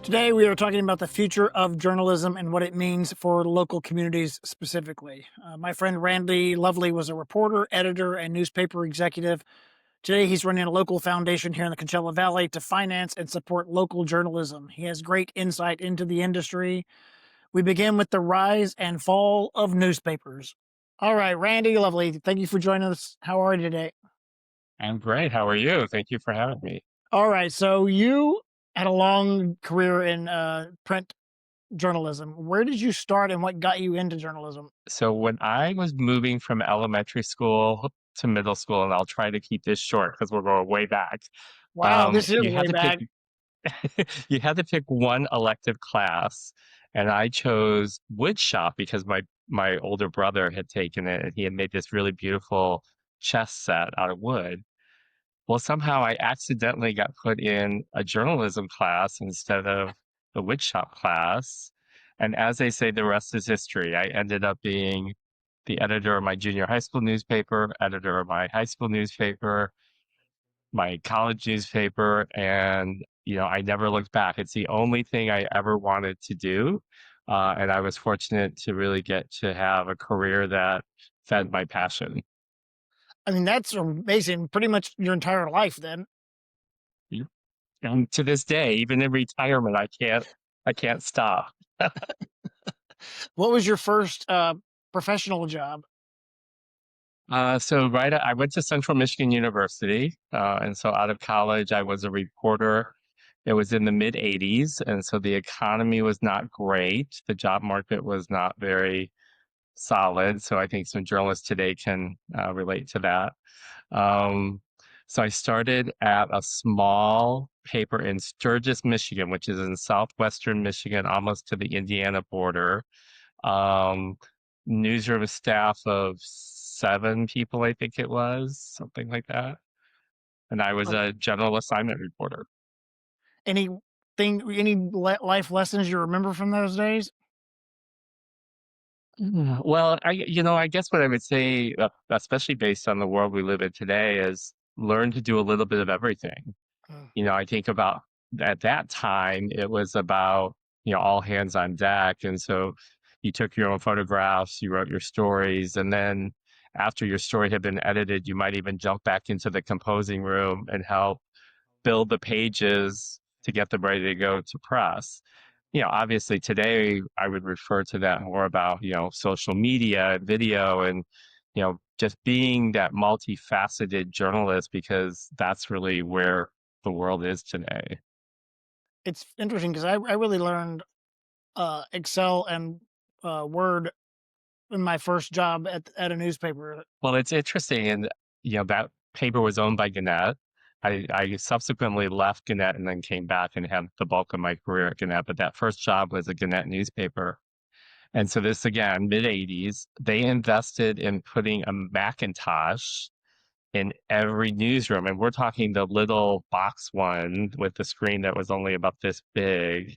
Today, we are talking about the future of journalism and what it means for local communities specifically. My friend Randy Lovely was a reporter, editor, and newspaper executive. Today, he's running a local foundation here in the Coachella Valley to finance and support local journalism. He has great insight into the industry. We begin with the rise and fall of newspapers. All right, Randy Lovely, thank you for joining us. How are you today? I'm great. How are you? Thank you for having me. All right, so you had a long career in print journalism. Where did you start and what got you into journalism? So when I was moving from elementary school to middle school, and I'll try to keep this short because we're going way back. Wow, this is You had way to pick back. you had to pick one elective class, and I chose wood shop because my older brother had taken it and he had made this really beautiful chess set out of wood. Well, somehow I accidentally got put in a journalism class instead of the wood shop class. And as they say, the rest is history. I ended up being the editor of my junior high school newspaper, editor of my high school newspaper, my college newspaper, and I never looked back. It's the only thing I ever wanted to do. And I was fortunate to really get to have a career that fed my passion. I mean, that's amazing. Pretty much your entire life then. And to this day, even in retirement, I can't stop. What was your first professional job? So I went to Central Michigan University, and so out of college, I was a reporter. It was in the mid 80s, and so the economy was not great. The job market was not very solid. So I think some journalists today can relate to that. Um, so I started at a small paper in Sturgis, Michigan, which is in southwestern Michigan, almost to the Indiana border. Um, Newsroom staff of 7 people, I think it was, something like that. And I was Uh, a general assignment reporter. life lessons you remember from those days? Well, I guess what I would say, especially based on the world we live in today, is learn to do a little bit of everything. Mm. I think about at that time, it was about, all hands on deck. And so you took your own photographs, you wrote your stories, and then after your story had been edited, you might even jump back into the composing room and help build the pages to get them ready to go to press. Obviously today I would refer to that more about, social media, video, and, just being that multifaceted journalist because that's really where the world is today. It's interesting because I really learned Excel and Word in my first job at a newspaper. Well, it's interesting, and that paper was owned by Gannett. I subsequently left Gannett and then came back and had the bulk of my career at Gannett, but that first job was a Gannett newspaper. And so this again, mid 80s, they invested in putting a Macintosh in every newsroom. And we're talking the little box one with the screen that was only about this big.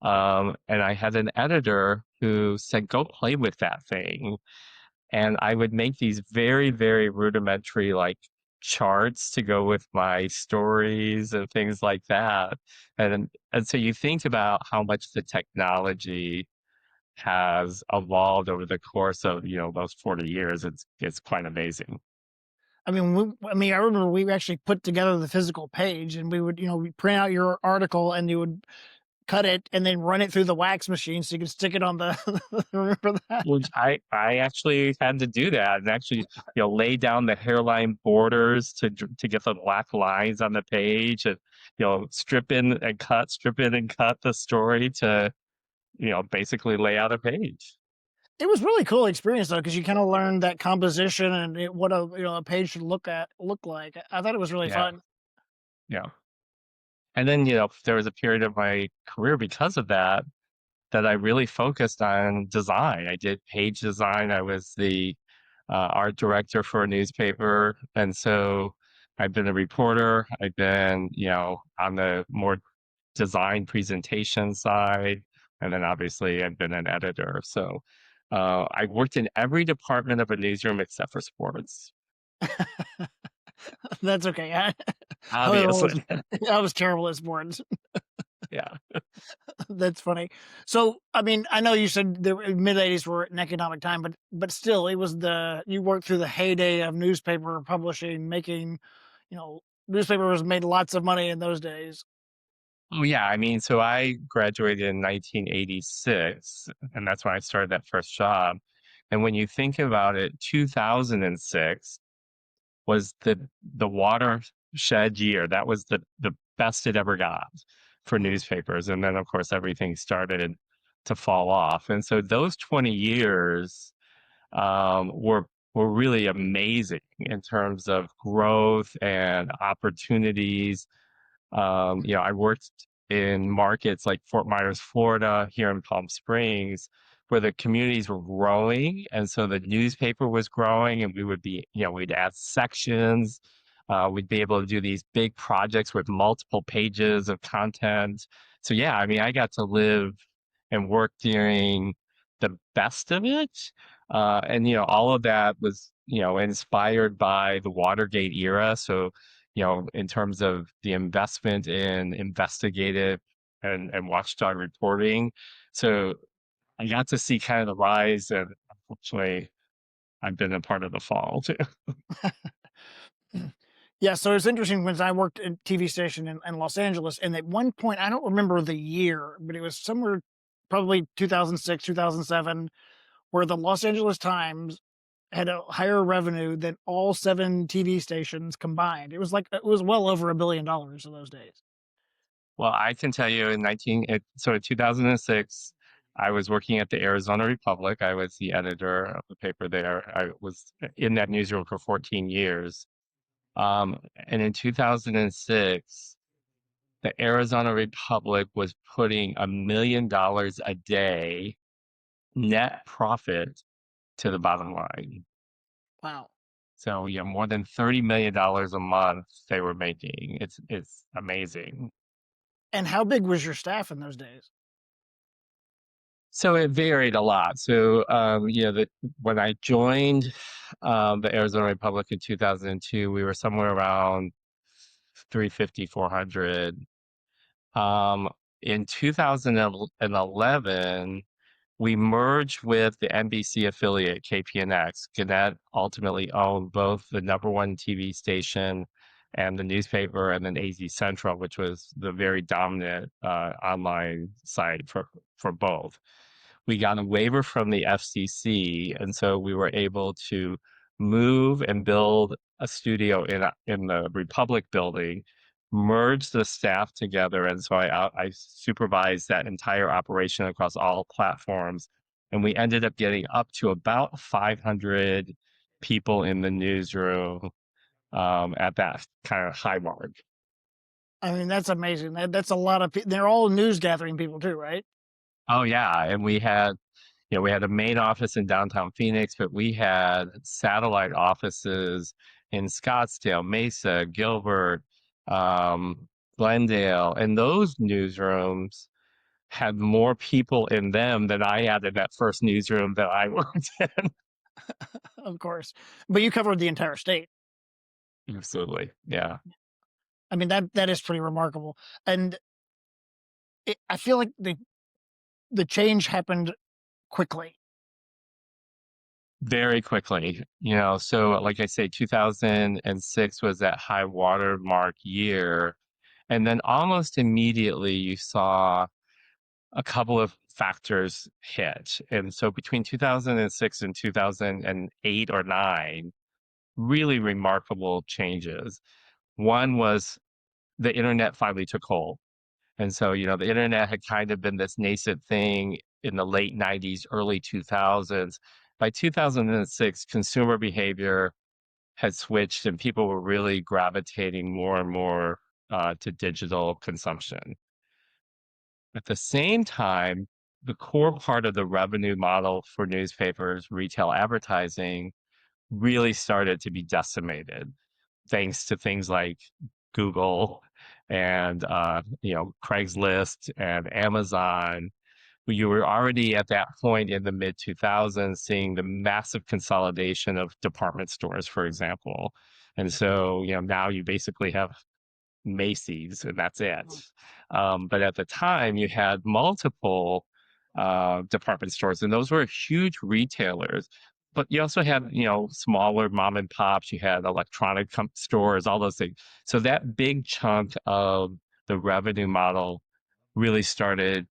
And I had an editor who said, go play with that thing. And I would make these very, very rudimentary like charts to go with my stories and things like that. And so you think about how much the technology has evolved over the course of, those 40 years. It's quite amazing. I remember we actually put together the physical page, and we print out your article, and you would cut it and then run it through the wax machine so you can stick it on the. Remember that? Which I actually had to do that and actually, lay down the hairline borders to get the black lines on the page and, strip in and cut the story to, basically lay out a page. It was really cool experience though, because you kind of learned that composition and what a page should look like. I thought it was really Yeah. fun. Yeah. And then, there was a period of my career because of that I really focused on design. I did page design. I was the art director for a newspaper. And so I've been a reporter. I've been, on the more design presentation side. And then obviously I've been an editor. So I worked in every department of a newsroom except for sports. That's okay. I was always Obviously. I was terrible at sports. Yeah. That's funny. So, I mean, I know you said the mid '80s were an economic time, but still, it was the you worked through the heyday of newspaper publishing, making, newspapers made lots of money in those days. Oh, yeah. I mean, so I graduated in 1986, and that's when I started that first job. And when you think about it, 2006 was the watershed year. That was the best it ever got for Mhm. newspapers. And then, of course, everything started to fall off. And so those 20 years were really amazing in terms of growth and opportunities. I worked in markets like Fort Myers, Florida, here in Palm Springs, where the communities were growing. And so the newspaper was growing, and we would be, we'd add sections. We'd be able to do these big projects with multiple pages of content. So, yeah, I mean, I got to live and work during the best of it. And all of that was, inspired by the Watergate era. So, in terms of the investment in investigative and watchdog reporting. So I got to see kind of the rise, and unfortunately, I've been a part of the fall too. Yeah, so it's interesting because I worked at TV station in Los Angeles, and at one point, I don't remember the year, but it was somewhere probably 2006, 2007, where the Los Angeles Times had a higher revenue than all 7 TV stations combined. It was well over $1 billion in those days. Well, I can tell you so in 2006, I was working at the Arizona Republic. I was the editor of the paper there. I was in that newsroom for 14 years. And in 2006, the Arizona Republic was putting $1 million a day net profit to the bottom line. Wow. So yeah, more than $30 million a month they were making. It's amazing. And how big was your staff in those days? So it varied a lot. So when I joined the Arizona Republic in 2002, we were somewhere around 350, 400. In 2011, we merged with the NBC affiliate KPNX. Gannett ultimately owned both the number one TV station and the newspaper, and then AZ Central, which was the very dominant online site for both. We got a waiver from the FCC, and so we were able to move and build a studio in the Republic building, merge the staff together, and so I supervised that entire operation across all platforms, and we ended up getting up to about 500 people in the newsroom at that kind of high mark. I mean, that's amazing. That's a lot of they're all news gathering people too, right? Oh yeah, and we had a main office in downtown Phoenix, but we had satellite offices in Scottsdale, Mesa, Gilbert, Glendale, and those newsrooms had more people in them than I had in that first newsroom that I worked in. Of course. But you covered the entire state. Absolutely. Yeah. I mean, that is pretty remarkable. And I feel like the change happened quickly. Very quickly. So like I say, 2006 was that high water mark year. And then almost immediately you saw a couple of factors hit. And so between 2006 and 2008 or 9, really remarkable changes. One was the internet finally took hold. And so, the internet had kind of been this nascent thing in the late 90s, early 2000s. By 2006, consumer behavior had switched and people were really gravitating more and more to digital consumption. At the same time, the core part of the revenue model for newspapers, retail advertising, really started to be decimated thanks to things like Google and Craigslist and Amazon. You were already at that point in the mid 2000s seeing the massive consolidation of department stores, for example. And so, now you basically have Macy's, and that's it. But at the time, you had multiple department stores, and those were huge retailers. But you also had, smaller mom and pops. You had electronic stores, all those things. So that big chunk of the revenue model really started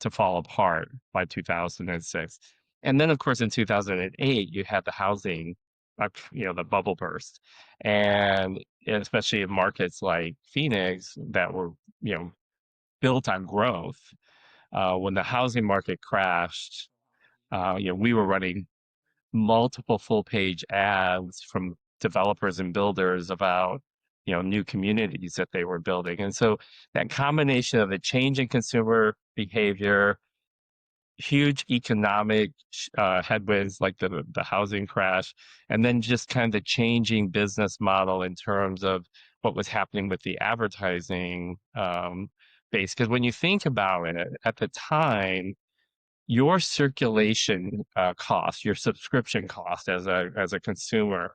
to fall apart by 2006. And then, of course, in 2008, you had the housing, the bubble burst. And especially in markets like Phoenix that were, you know, built on growth, when the housing market crashed, we were running multiple full page ads from developers and builders about, new communities that they were building. And so that combination of the change in consumer behavior, huge economic headwinds like the housing crash, and then just kind of the changing business model in terms of what was happening with the advertising base. Because when you think about it, at the time, your circulation cost, your subscription cost as a consumer,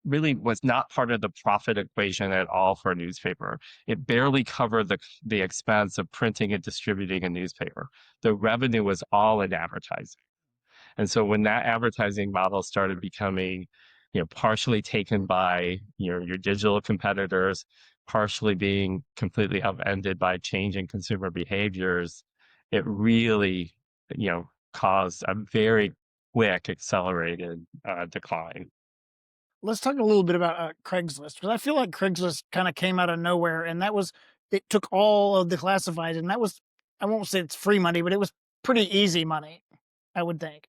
really was not part of the profit equation at all for a newspaper. It barely covered the expense of printing and distributing a newspaper. The revenue was all in advertising. And so when that advertising model started becoming, partially taken by your digital competitors, partially being completely upended by changing consumer behaviors, it really, caused a very quick, accelerated decline. Let's talk a little bit about Craigslist, because I feel like Craigslist kind of came out of nowhere, and that was it took all of the classifieds, and that was, I won't say it's free money, but it was pretty easy money, I would think.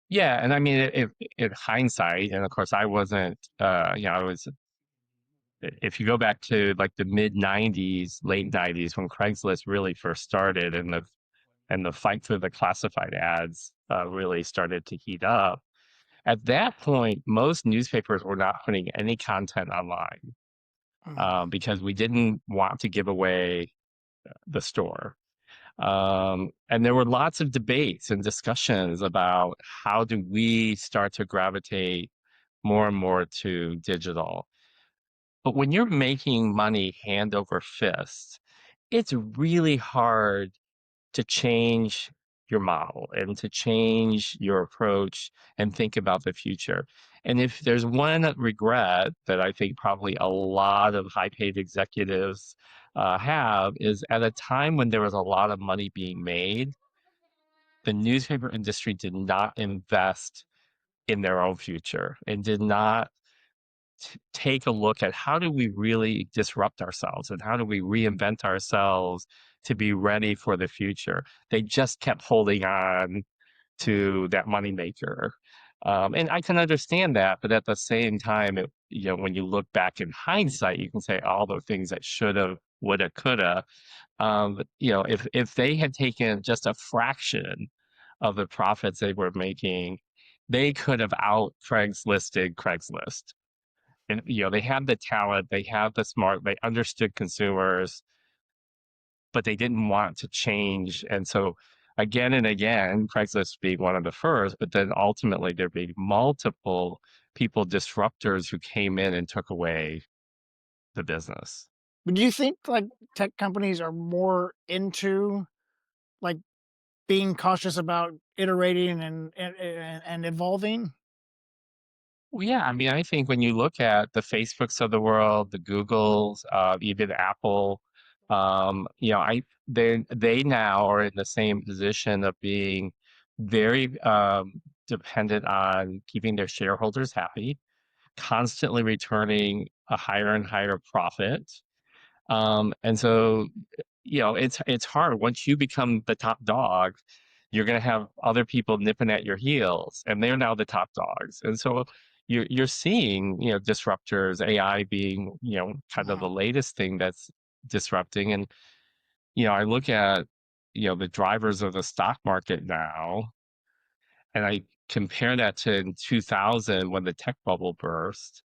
Yeah, and I mean, in hindsight, and of course, I wasn't, I was. If you go back to like the mid '90s, late '90s, when Craigslist really first started, and the fight for the classified ads really started to heat up. At that point, most newspapers were not putting any content online Mm. because we didn't want to give away the store. And there were lots of debates and discussions about how do we start to gravitate more and more to digital. But when you're making money hand over fist, it's really hard to change your model and to change your approach and think about the future. And if there's one regret that I think probably a lot of high paid executives have, is at a time when there was a lot of money being made, the newspaper industry did not invest in their own future and did not take a look at how do we really disrupt ourselves and how do we reinvent ourselves to be ready for the future. They just kept holding on to that moneymaker. And I can understand that, but at the same time, when you look back in hindsight, you can say all the things that should have, woulda, coulda. But, if they had taken just a fraction of the profits they were making, they could have out Craigslisted Craigslist. And they had the talent, they had the smart, they understood consumers, but they didn't want to change. And so again and again, Craigslist being one of the first, but then ultimately there being multiple people disruptors who came in and took away the business. But do you think like tech companies are more into like being cautious about iterating and evolving? Well, yeah, I mean, I think when you look at the Facebooks of the world, the Googles, even Apple, they now are in the same position of being very dependent on keeping their shareholders happy, constantly returning a higher and higher profit. And so, it's hard once you become the top dog, you're going to have other people nipping at your heels, and they're now the top dogs. And so you're seeing, disruptors, AI being, kind of Mhm. the latest thing that's disrupting. And, I look at, the drivers of the stock market now, and I compare that to in 2000 when the tech bubble burst.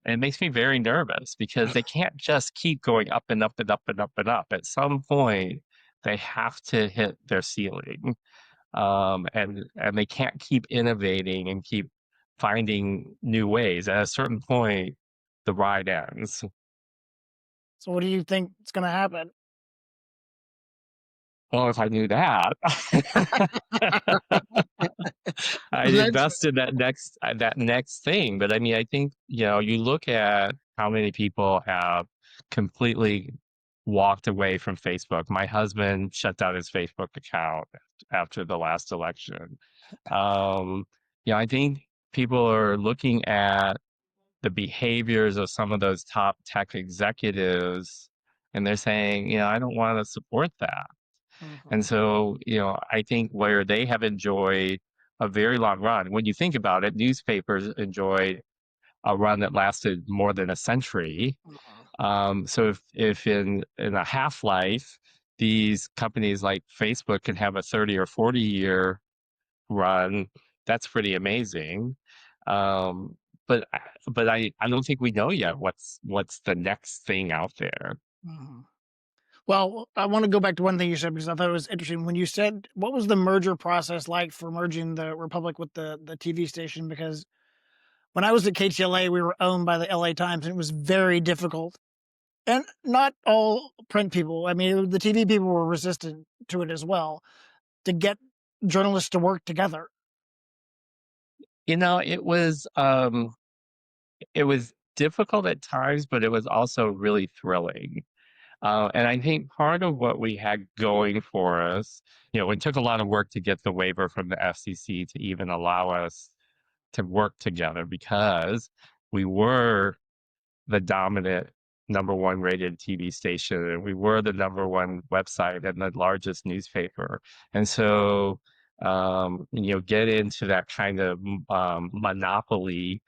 And it makes me very nervous because they can't just keep going up and up and up and up and up. At some point, they have to hit their ceiling, and they can't keep innovating and keep finding new ways. At a certain point, the ride ends. So what do you think is going to happen? Well, if I knew that, I'd That's invest in that next thing. But I mean, I think, you look at how many people have completely walked away from Facebook. My husband shut down his Facebook account after the last election. Um, I think people are looking at the behaviors of some of those top tech executives, and they're saying, I don't want to support that. Mhm, And so, I think where they have enjoyed a very long run, when you think about it, newspapers enjoyed a run that lasted more than a century. mhm, So if in a half life, these companies like Facebook can have a 30 or 40-year run, that's pretty amazing. Um, but I don't think we know yet what's the next thing out there. mhm. Well, I want to go back to one thing you said because I thought it was interesting when you said what was the merger process like for merging the Republic with the TV station? Because when I was at KTLA, we were owned by the LA Times, and it was very difficult. And not all print people. I mean, the TV people were resistant to it as well to get journalists to work together. It was difficult at times, but it was also really thrilling. And I think part of what we had going for us, it took a lot of work to get the waiver from the FCC to even allow us to work together, because we were the dominant number one rated TV station, and we were the number one website and the largest newspaper. And so, get into that kind of monopoly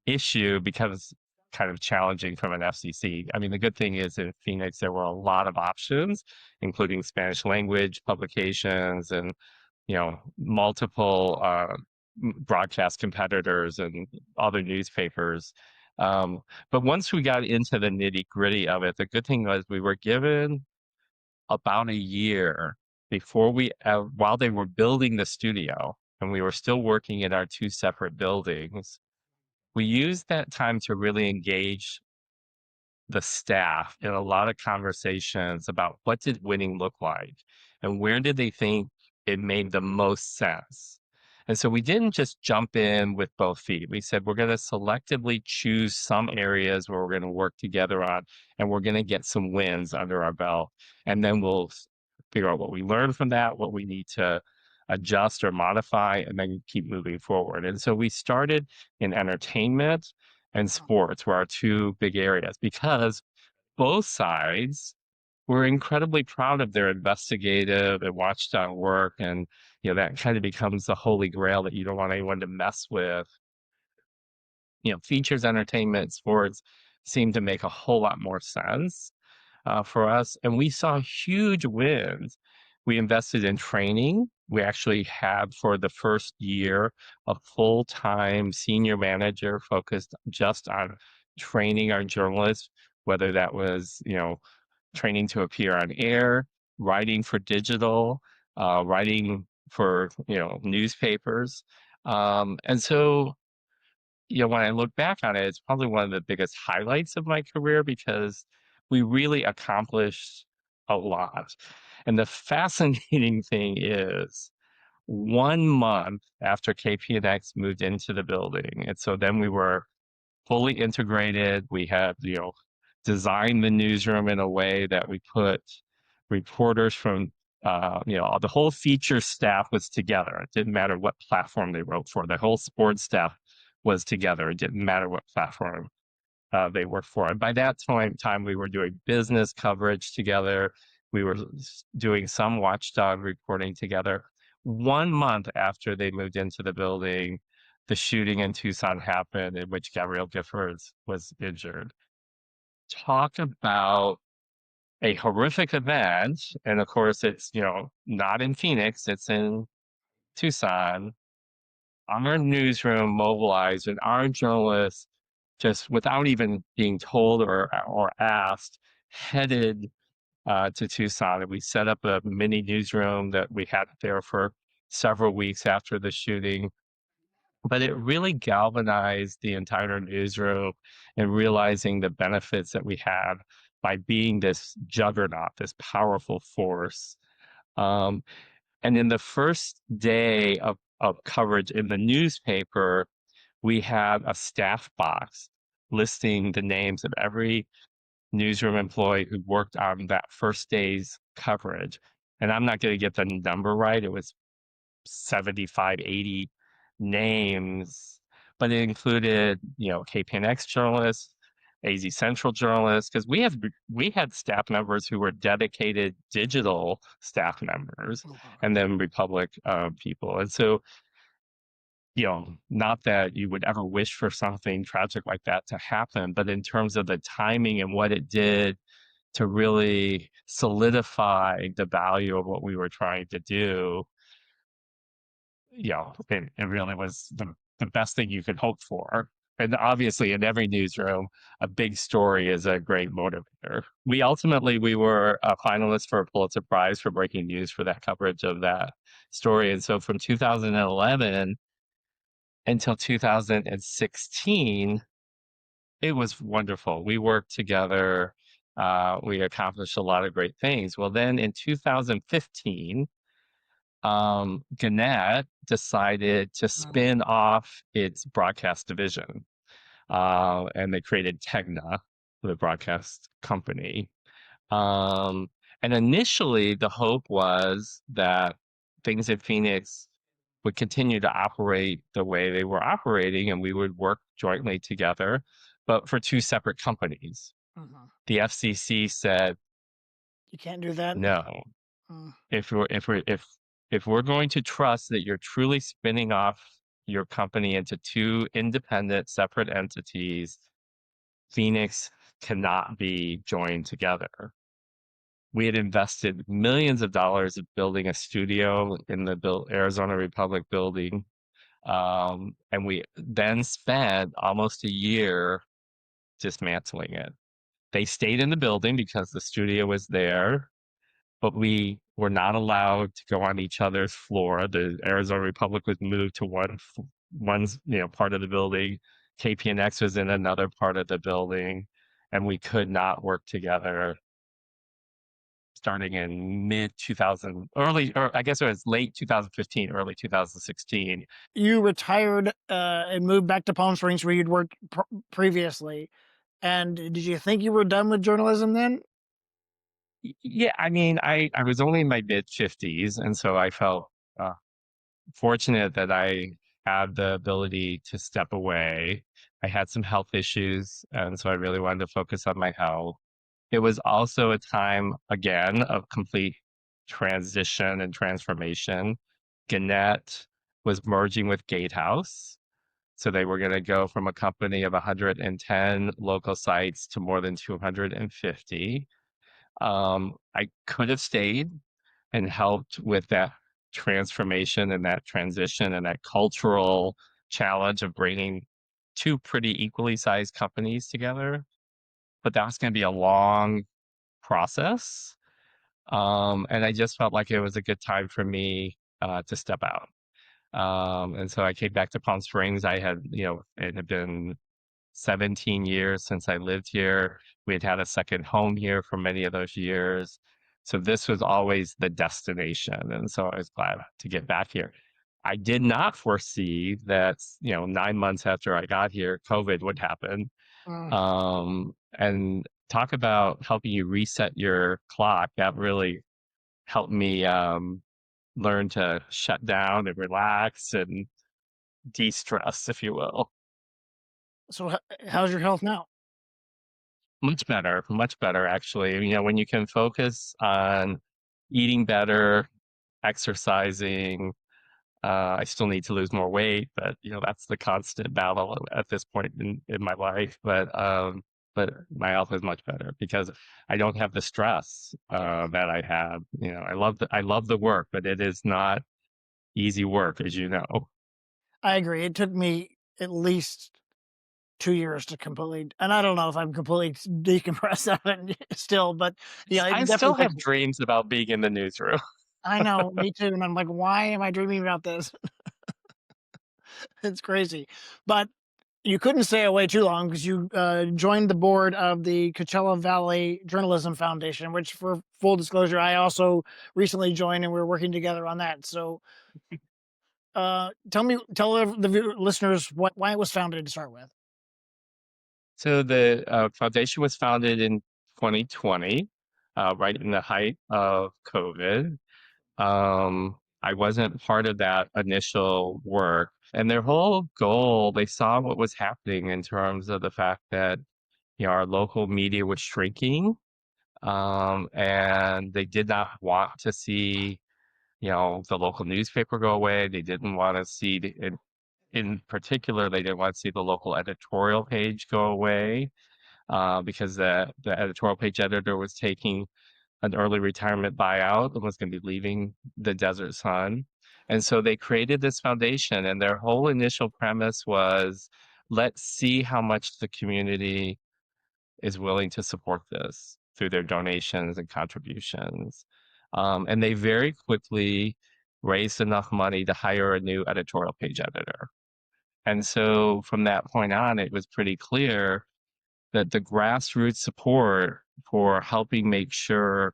issue becomes kind of challenging from an FCC. I mean, the good thing is in Phoenix, there were a lot of options, including Spanish language publications and, multiple broadcast competitors and other newspapers. But once we got into the nitty gritty of it, the good thing was we were given about a year while they were building the studio and we were still working in our two separate buildings. We used that time to really engage the staff in a lot of conversations about what did winning look like and where did they think it made the most sense. And so we didn't just jump in with both feet. We said we're going to selectively choose some areas where we're going to work together on, and we're going to get some wins under our belt. And then we'll figure out what we learned from that, what we need to adjust or modify, and then keep moving forward. And so we started in entertainment and sports were our two big areas, because both sides were incredibly proud of their investigative and watchdog work. And, that kind of becomes the holy grail that you don't want anyone to mess with. Features, entertainment, sports seem to make a whole lot more sense for us. And we saw huge wins. We invested in training. We actually had, for the first year, a full-time senior manager focused just on training our journalists, whether that was, training to appear on air, writing for digital, writing for, newspapers. And so, when I look back on it, it's probably one of the biggest highlights of my career, because we really accomplished a lot. And the fascinating thing is, 1 month after KPNX moved into the building, and so then we were fully integrated. We had, designed the newsroom in a way that we put reporters from, the whole feature staff was together. It didn't matter what platform they wrote for. The whole sports staff was together. It didn't matter what platform they worked for. And by that time, we were doing business coverage together. We were doing some watchdog reporting together. 1 month after they moved into the building, the shooting in Tucson happened, in which Gabrielle Giffords was injured. Talk about a horrific event. And of course, it's, not in Phoenix, it's in Tucson. Our newsroom mobilized, and our journalists, just without even being told or asked, headed to Tucson. And we set up a mini newsroom that we had there for several weeks after the shooting. but it really galvanized the entire newsroom and realizing the benefits that we had by being this juggernaut, this powerful force. Um, and in the first day of coverage in the newspaper, we had a staff box listing the names of every newsroom employee who worked on that first day's coverage. And I'm not going to get the number right. It was 75, 80 names, but it included, KPNX journalists, AZ Central journalists, because we had staff members who were dedicated digital staff members, Oh, wow. and then Republic people. And so, not that you would ever wish for something tragic like that to happen, but in terms of the timing and what it did to really solidify the value of what we were trying to do, it really was the best thing you could hope for. And obviously, in every newsroom, a big story is a great motivator. We were a finalist for a Pulitzer Prize for breaking news for that coverage of that story. And so from 2011 until 2016, it was wonderful. We worked together. We accomplished a lot of great things. Well, then in 2015, Gannett decided to Mm. spin off its broadcast division, and they created Tegna, the broadcast company. Um, and initially, the hope was that things in Phoenix would continue to operate the way they were operating, and we would work jointly together, but for two separate companies. Mhm. The FCC said You can't do that? no. Mm. If we're going to trust that you're truly spinning off your company into two independent, separate entities, Phoenix cannot be joined together. We had invested millions of dollars in building a studio in the Arizona Republic building, and we then spent almost a year dismantling it. They stayed in the building because the studio was there, but we were not allowed to go on each other's floor. The Arizona Republic was moved to one's part of the building. KPNX was in another part of the building, and we could not work together starting in mid 2000, or I guess it was late 2015, early 2016. You retired, and moved back to Palm Springs where you'd worked previously, and did you think you were done with journalism then? Yeah, I mean, I was only in my mid 50s, and so I felt uh, fortunate that I had the ability to step away. I had some health issues, and so I really wanted to focus on my health. It was also a time, again, of complete transition and transformation. Gannett was merging with Gatehouse. So they were going to go from a company of 110 local sites to more than 250. I could have stayed and helped with that transformation and that transition and that cultural challenge of bringing two pretty equally sized companies together. But that's going to be a long process. And I just felt like it was a good time for me to step out. And so I came back to Palm Springs. It had been 17 years since I lived here. We had had a second home here for many of those years. So this was always the destination. And so I was glad to get back here. I did not foresee that, 9 months after I got here, COVID would happen. Mm. And talk about helping you reset your clock. That really helped me learn to shut down and relax and de-stress, if you will. So how's your health now? Much better, actually. When you can focus on eating better, exercising, I still need to lose more weight, but that's the constant battle at this point in my life. But my health is much better because I don't have the stress that I have. I love the work, but it is not easy work, as you know. I agree. It took me at least 2 years to completely, and I don't know if I'm completely decompressed of it still, but, yeah, it I still definitely have takes. dreams about being in the newsroom. I know, me too, and I'm like, "Why am I dreaming about this?" It's crazy. But you couldn't stay away too long because you joined the board of the Coachella Valley Journalism Foundation, which, for full disclosure, I also recently joined, and we're working together on that. So, tell listeners why it was founded to start with. So the foundation was founded in 2020, right in the height of COVID. I wasn't part of that initial work. And their whole goal, they saw what was happening in terms of the fact that, our local media was shrinking. And they did not want to see, the local newspaper go away. They didn't want to see, in particular, they didn't want to see the local editorial page go away, because the editorial page editor was taking an early retirement buyout and was going to be leaving the Desert Sun. And so they created this foundation, and their whole initial premise was, let's see how much the community is willing to support this through their donations and contributions. And they very quickly raised enough money to hire a new editorial page editor. And so from that point on, it was pretty clear that the grassroots support for helping make sure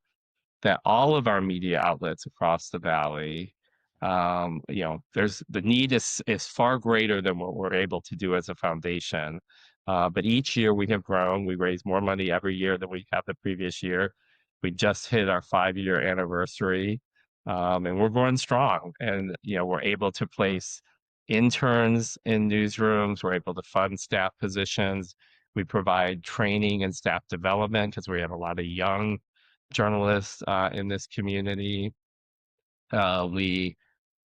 that all of our media outlets across the valley, there's the need is far greater than what we're able to do as a foundation. But each year we have grown. We raise more money every year than we have the previous year. We just hit our 5-year anniversary, and we're going strong. And we're able to place interns in newsrooms. We're able to fund staff positions. We provide training and staff development because we have a lot of young journalists in this community. We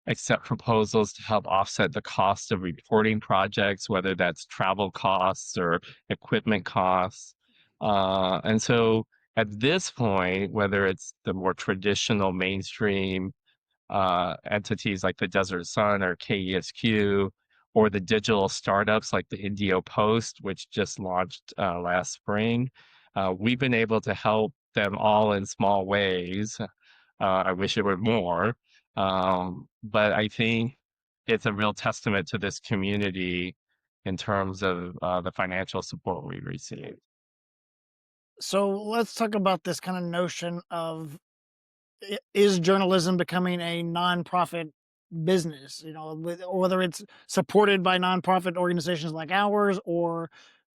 accept proposals to help offset the cost of reporting projects, whether that's travel costs or equipment costs. And so at this point, whether it's the more traditional mainstream entities like the Desert Sun or KESQ, or the digital startups like the Indio Post, which just launched last spring, we've been able to help them all in small ways. I wish it were more, but I think it's a real testament to this community in terms of the financial support we receive. So let's talk about this kind of notion of, is journalism becoming a nonprofit business? Or whether it's supported by nonprofit organizations like ours, or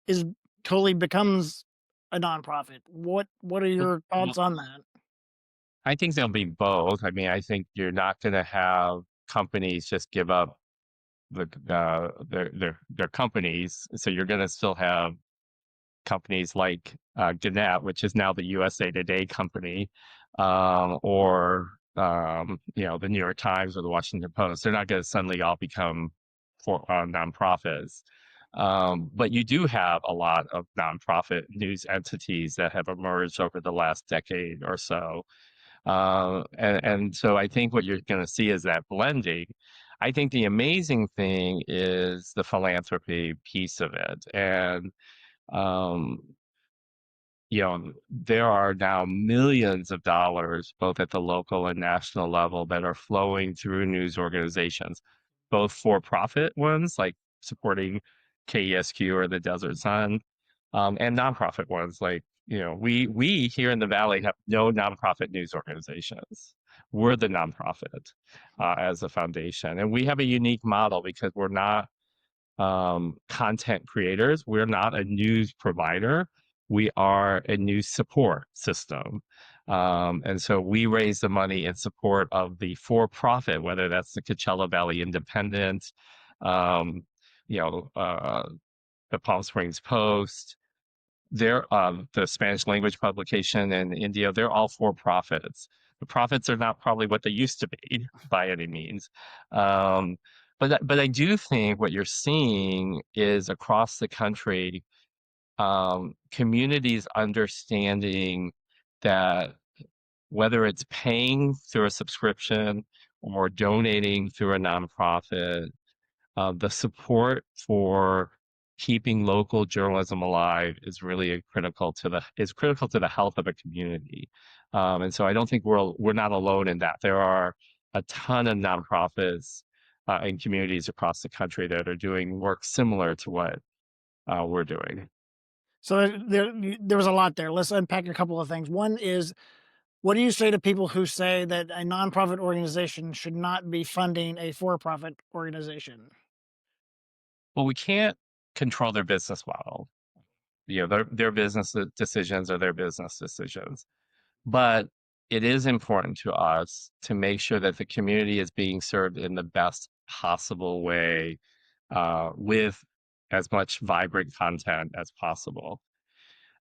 is totally becomes a nonprofit. What are your Well, thoughts on that? I think there'll be both. I mean, I think you're not going to have companies just give up their companies. So you're going to still have companies like Gannett, which is now the USA Today company, or the New York Times or the Washington Post. They're not going to suddenly all become nonprofits. But you do have a lot of nonprofit news entities that have emerged over the last decade or so. And so I think what you're going to see is that blending. I think the amazing thing is the philanthropy piece of it. And um, there are now millions of dollars, both at the local and national level, that are flowing through news organizations, both for-profit ones like supporting KESQ or the Desert Sun, and nonprofit ones like, we here in the Valley have no nonprofit news organizations. We're the nonprofit as a foundation, and we have a unique model because we're not content creators. We're not a news provider. We are a news support system. And so we raise the money in support of the for-profit, whether that's the Coachella Valley Independent, um, the Palm Springs Post, they're the Spanish language publication in India, they're all for profits. The profits are not probably what they used to be by any means. But I do think what you're seeing is across the country, communities understanding that whether it's paying through a subscription or donating through a nonprofit, the support for keeping local journalism alive is really critical to the health of a community. And so I don't think we're not alone in that. There are a ton of nonprofits in communities across the country that are doing work similar to what we're doing. So there was a lot there. Let's unpack a couple of things. One is, what do you say to people who say that a nonprofit organization should not be funding a for-profit organization? Well, we can't control their business model. Their business decisions are their business decisions. But it is important to us to make sure that the community is being served in the best possible way, with as much vibrant content as possible.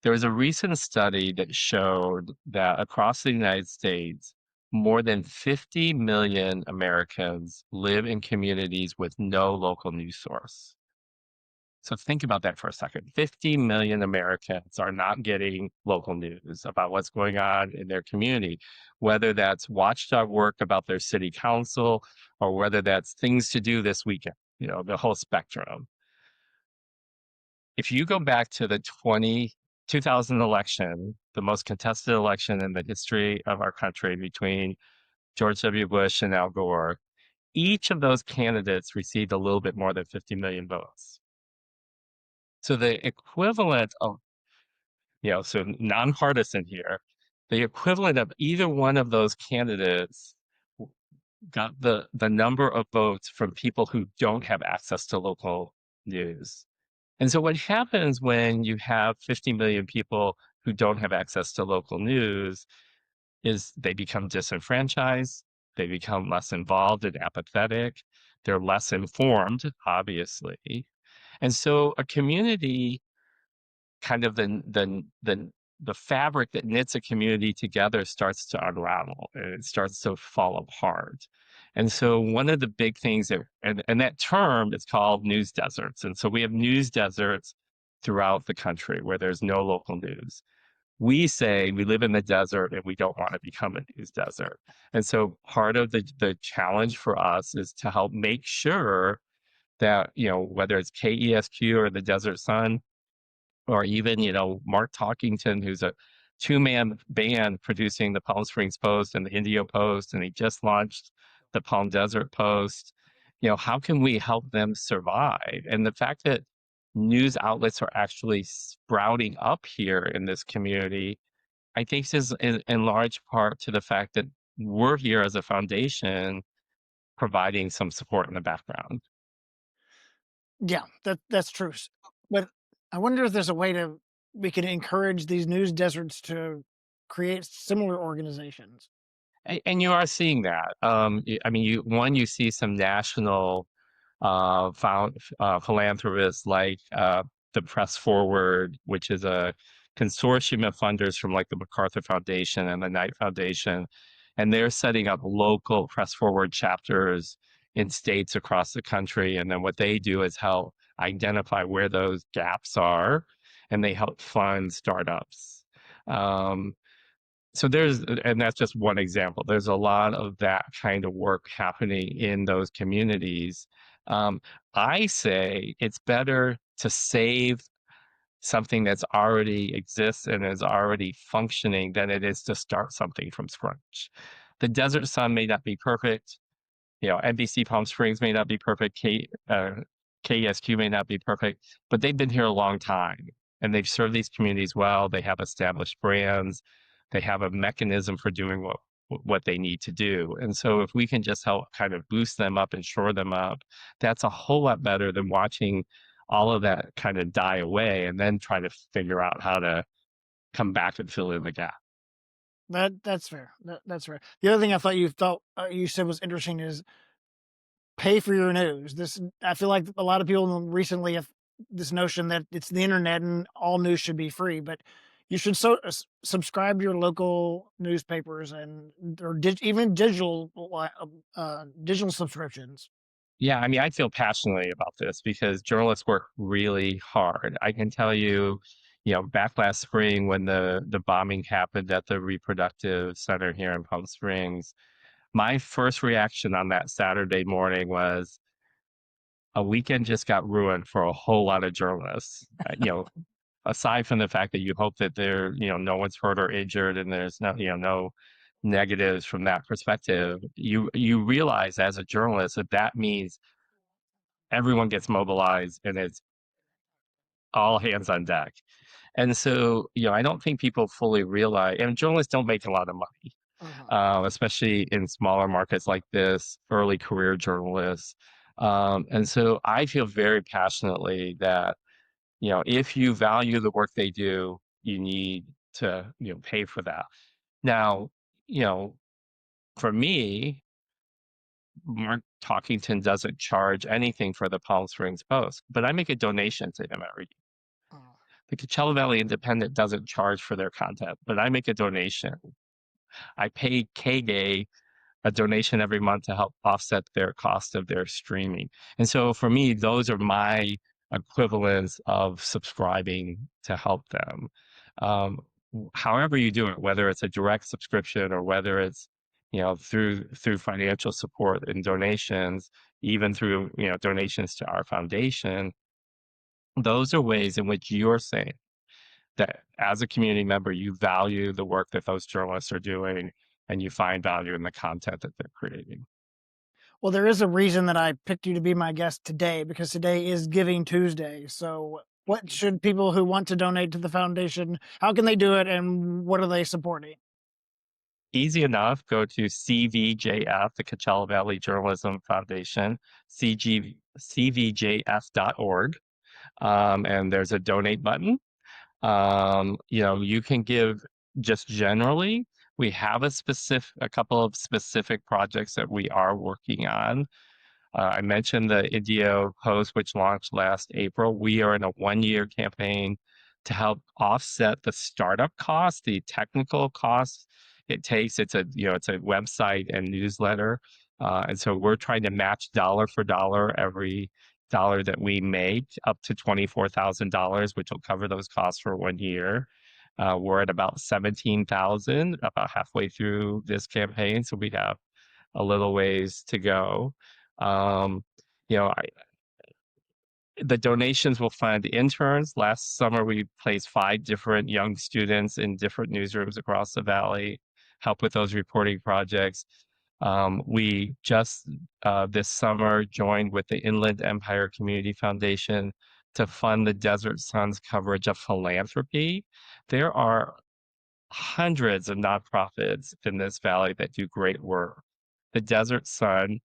There was a recent study that showed that across the United States, more than 50 million Americans live in communities with no local news source. So think about that for a second. 50 million Americans are not getting local news about what's going on in their community, whether that's watchdog work about their city council or whether that's things to do this weekend, the whole spectrum. If you go back to the 2000 election, the most contested election in the history of our country between George W. Bush and Al Gore, each of those candidates received a little bit more than 50 million votes. So the equivalent of, so nonpartisan here, the equivalent of either one of those candidates got the number of votes from people who don't have access to local news. And so what happens when you have 50 million people who don't have access to local news is they become disenfranchised, they become less involved and apathetic, they're less informed, obviously. And so a community, kind of the fabric that knits a community together, starts to unravel and it starts to fall apart. And so one of the big things and that term is called news deserts. And so we have news deserts throughout the country where there's no local news. We say we live in the desert and we don't want to become a news desert. And so part of the challenge for us is to help make sure that, whether it's KESQ or the Desert Sun, or even, Mark Talkington, who's a two-man band producing the Palm Springs Post and the Indio Post, and he just launched the Palm Desert Post. How can we help them survive? And the fact that news outlets are actually sprouting up here in this community, I think is in large part to the fact that we're here as a foundation providing some support in the background. Yeah, that's true. But I wonder if there's a way to we can encourage these news deserts to create similar organizations. And you are seeing that. I mean, you see some national philanthropists like the Press Forward, which is a consortium of funders from like the MacArthur Foundation and the Knight Foundation, and they're setting up local Press Forward chapters in states across the country. And then what they do is help identify where those gaps are, and they help fund startups. So and that's just one example. There's a lot of that kind of work happening in those communities. I say it's better to save something that's already exists and is already functioning than it is to start something from scratch. The Desert Sun may not be perfect. NBC Palm Springs may not be perfect. KESQ may not be perfect, but they've been here a long time and they've served these communities well. They have established brands. They have a mechanism for doing what they need to do. And so if we can just help kind of boost them up and shore them up, that's a whole lot better than watching all of that kind of die away and then try to figure out how to come back and fill in the gap. That's fair. That's fair. The other thing I thought you said was interesting is pay for your news. This I feel like a lot of people recently have this notion that it's the internet and all news should be free, but you should subscribe to your local newspapers and or even digital subscriptions. Yeah, I mean, I feel passionately about this because journalists work really hard. I can tell you, back last spring when the bombing happened at the reproductive center here in Palm Springs, my first reaction on that Saturday morning was a weekend just got ruined for a whole lot of journalists. Aside from the fact that you hope that no one's hurt or injured and there's no negatives from that perspective, you realize as a journalist that that means everyone gets mobilized and it's all hands on deck. And so, I don't think people fully realize, and journalists don't make a lot of money, Mhm. especially in smaller markets like this, early career journalists. And so I feel very passionately that, if you value the work they do, you need to, pay for that. Now, you know, for me, Mark Talkington doesn't charge anything for the Palm Springs Post, but I make a donation to him every year. Mhm. The Coachella Valley Independent doesn't charge for their content, but I make a donation. I pay KDay a donation every month to help offset their cost of their streaming. And so for me, those are my equivalents of subscribing to help them. Um, However you do it, whether it's a direct subscription or whether it's through financial support and donations, even through donations to our foundation, those are ways in which you're saying that as a community member, you value the work that those journalists are doing and you find value in the content that they're creating. Well, there is a reason that I picked you to be my guest today because today is Giving Tuesday. So, what should people who want to donate to the foundation, how can they do it and what are they supporting? Easy enough, go to CVJF, the Coachella Valley Journalism Foundation, cvjf.org, and there's a donate button. You can give just generally. We have a couple of specific projects that we are working on. I mentioned the Indio Post, which launched last April. We are in a 1-year campaign to help offset the startup costs, the technical costs it takes. It's a website and newsletter, and so we're trying to match dollar for dollar every dollar that we make up to $24,000, which will cover those costs for 1 year. We're at about 17,000, about halfway through this campaign, so we have a little ways to go. Um, you know, I, the donations will fund interns. Last summer, we placed 5 different young students in different newsrooms across the valley, help with those reporting projects. We just this summer joined with the Inland Empire Community Foundation to fund the Desert Sun's coverage of philanthropy. There are hundreds of nonprofits in this valley that do great work. The Desert Sun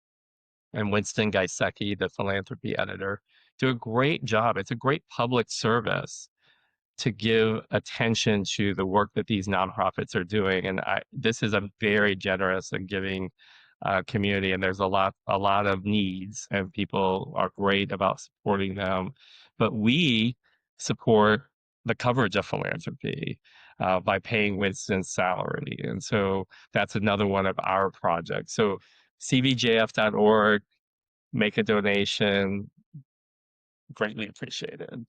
and Winston Gaisecki, the philanthropy editor, do a great job. It's a great public service to give attention to the work that these nonprofits are doing. And this is a very generous and giving community, and there's a lot of needs, and people are great about supporting them. But we support the coverage of philanthropy by paying Winston's salary, and so that's another one of our projects. So cvjf.org, make a donation, greatly appreciated.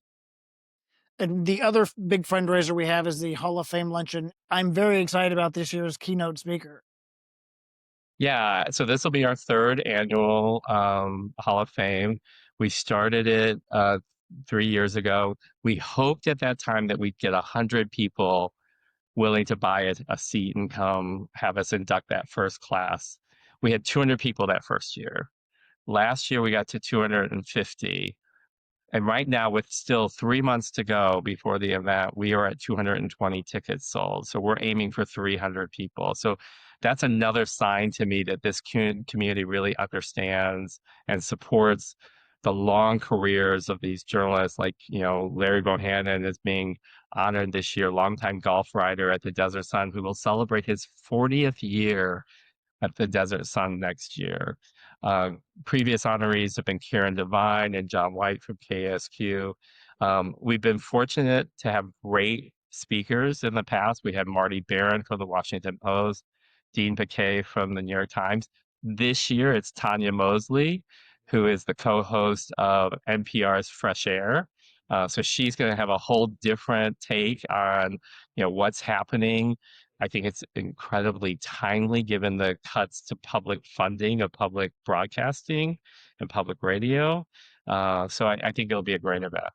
And the other big fundraiser we have is the Hall of Fame luncheon. I'm very excited about this year's keynote speaker. Yeah, so this will be our 3rd annual Hall of Fame. We started it 3 years ago. We hoped at that time that we'd get 100 people willing to buy a seat and come have us induct that first class. We had 200 people that first year. Last year we got to 250. And right now, with still 3 months to go before the event, we are at 220 tickets sold. So we're aiming for 300 people. So that's another sign to me that this community really understands and supports the long careers of these journalists. Like, Larry Bohannon is being honored this year, longtime golf writer at the Desert Sun, who will celebrate his 40th year at the Desert Sun next year. Uh, Previous honorees have been Karen Devine and John White from KSQ. We've been fortunate to have great speakers in the past. We had Marty Barron from the Washington Post, Dean Baquet from the New York Times. This year, it's Tanya Mosley, who is the co-host of NPR's Fresh Air. So she's going to have a whole different take on, what's happening. I think it's incredibly timely given the cuts to public funding of public broadcasting and public radio. So I think it'll be a great event.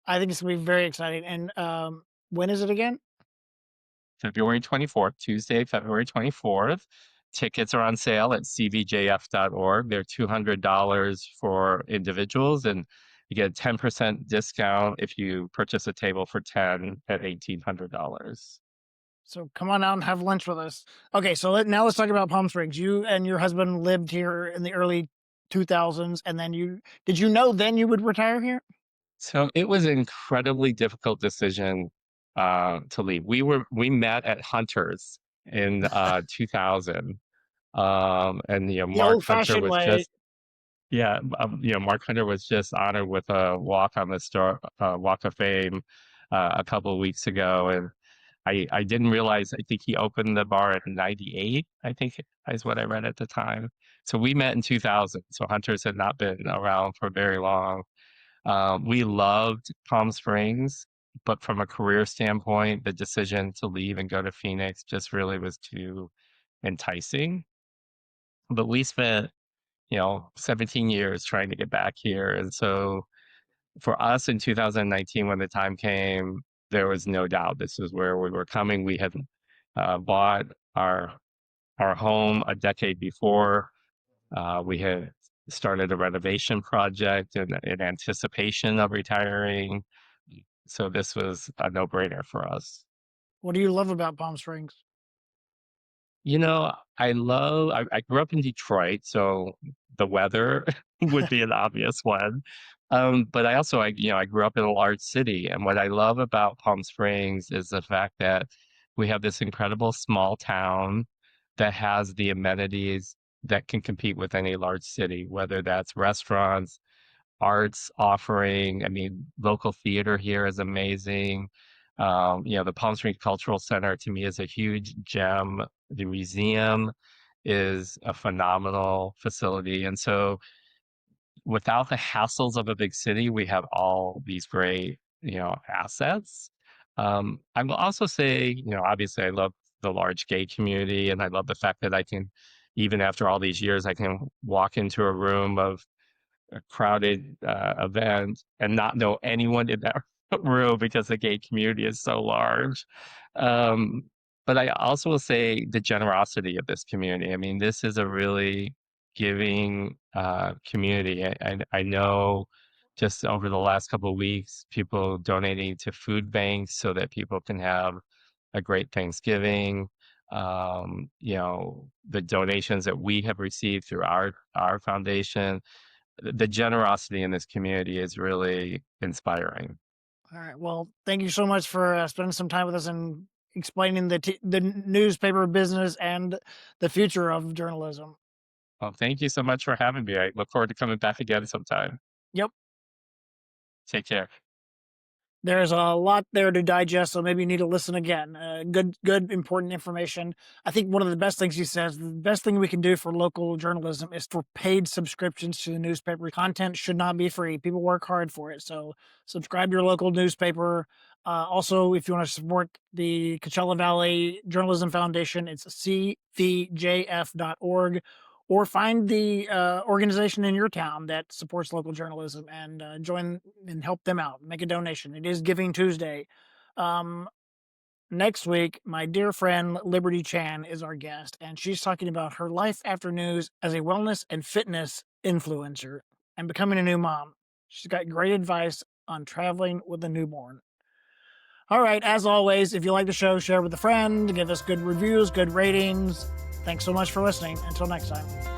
I think it's going to be very exciting. And when is it again? February 24th, Tuesday, February 24th. Tickets are on sale at cvjf.org. They're $200 for individuals, and you get a 10% discount if you purchase a table for 10 at $1,800. So come on out and have lunch with us. Okay, so now let's talk about Palm Springs. You and your husband lived here in the early 2000s, and then did you know then you would retire here? So it was an incredibly difficult decision to leave. We met at Hunter's in 2000. And The Mark Hunter old-fashioned was way. just Mark Hunter was just honored with a Walk of Fame a couple of weeks ago, and I didn't realize. I think he opened the bar in '98. I think is what I read at the time. So we met in 2000. So Hunter's had not been around for very long. We loved Palm Springs, but from a career standpoint, the decision to leave and go to Phoenix just really was too enticing. But we spent 17 years trying to get back here. And so for us in 2019, when the time came, there was no doubt this is where we were coming. We had bought our home a decade before. We had started a renovation project in anticipation of retiring. So this was a no-brainer for us. What do you love about Palm Springs? I grew up in Detroit, so the weather would be an obvious one. But I grew up in a large city, and what I love about Palm Springs is the fact that we have this incredible small town that has the amenities that can compete with any large city, whether that's restaurants, arts offering. I mean, local theater here is amazing. The Palm Springs Cultural Center to me is a huge gem. The museum is a phenomenal facility. And so without the hassles of a big city, we have all these great, assets. I will also say, obviously I love the large gay community, and I love the fact that even after all these years, I can walk into a room of a crowded event and not know anyone in that room because the gay community is so large. Um, but I also will say the generosity of this community. I mean, this is a really giving community. I know just over the last couple of weeks, people donating to food banks so that people can have a great Thanksgiving. The donations that we have received through our foundation, the generosity in this community is really inspiring. All right. Well, thank you so much for spending some time with us and explaining the newspaper business and the future of journalism. Well, thank you so much for having me. I look forward to coming back again sometime. Yep. Take care. There's a lot there to digest, so maybe you need to listen again. Good, important information. I think one of the best things he says, the best thing we can do for local journalism is for paid subscriptions to the newspaper. Content should not be free. People work hard for it. So subscribe to your local newspaper. Also, if you want to support the Coachella Valley Journalism Foundation, it's cvjf.org, or find the organization in your town that supports local journalism and join and help them out. Make a donation. It is Giving Tuesday. Next week, my dear friend Liberty Chan is our guest, and she's talking about her life after news as a wellness and fitness influencer and becoming a new mom. She's got great advice on traveling with a newborn. All right, as always, if you like the show, share with a friend, give us good reviews, good ratings. Thanks so much for listening. Until next time.